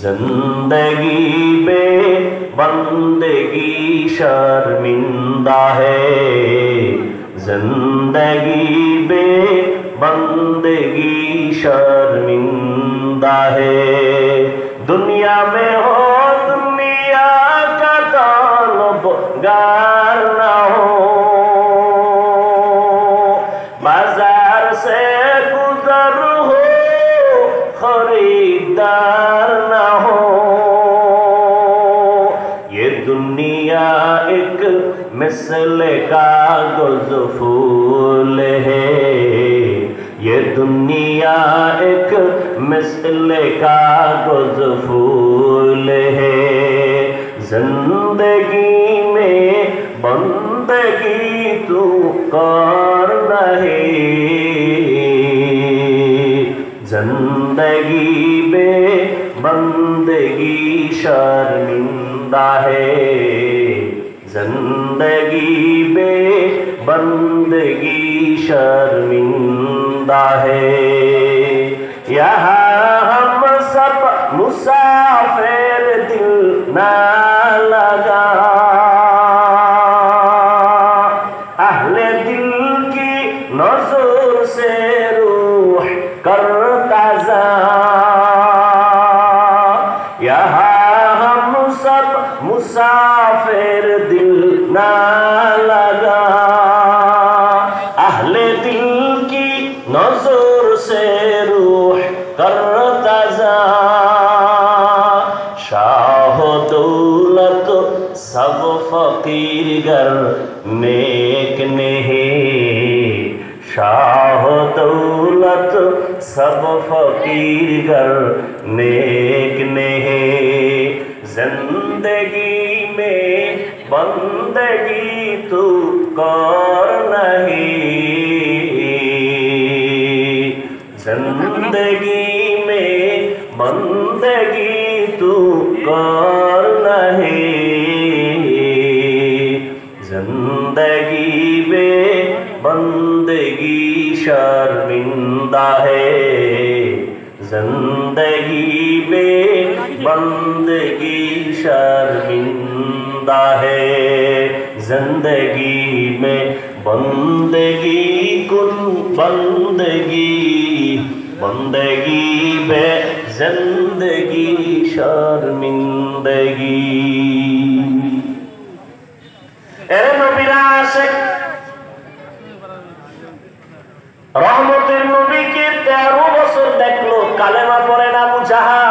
जिंदगी बे बंदगी शर्मिंदा है, जिंदगी बे बंदगी शर्मिंदा है। दुनिया में हो दुनिया का तलबगार ना हो, बाजार से गुजर हो खरीदार ना हो। ये दुनिया एक मिसल कागज फूल है, ये दुनिया एक मिसल कागज फूल है। जिंदगी में बंदगी तू कर नहीं, जिंदगी में बंदगी शर्मिंदा है, जिंदगी में बंदगी शर्मिंदा है। यहाँ हम सब मुसाफिर दिल ना लगा, अहले दिल की नजर से रूह कर ताज़ा। यहाँ हम सब मुसाफिर दिल ना लगा, अहले दिल की नजर से रूह कर ताज़ा। शाह दौलत सब फकीर गर नेक नहीं, शाह दौलत सब फकीर गर नेक नहीं। जिंदगी में बंदगी तू कर नहीं, जिंदगी में बंदगी तू कर नहीं, जिंदगी में बंदगी शर्मिंदा है, जिंदगी में बंदगी शर्मिंदा है। जिंदगी में बंदगी कुन बंदगी, बंदगी में जिंदगी शर्मिंदगी। এরে নবীর আশিক রহমতের নবীকে 13 বছর দেখলো, কালেমা পড়ে না আবু জাহাল।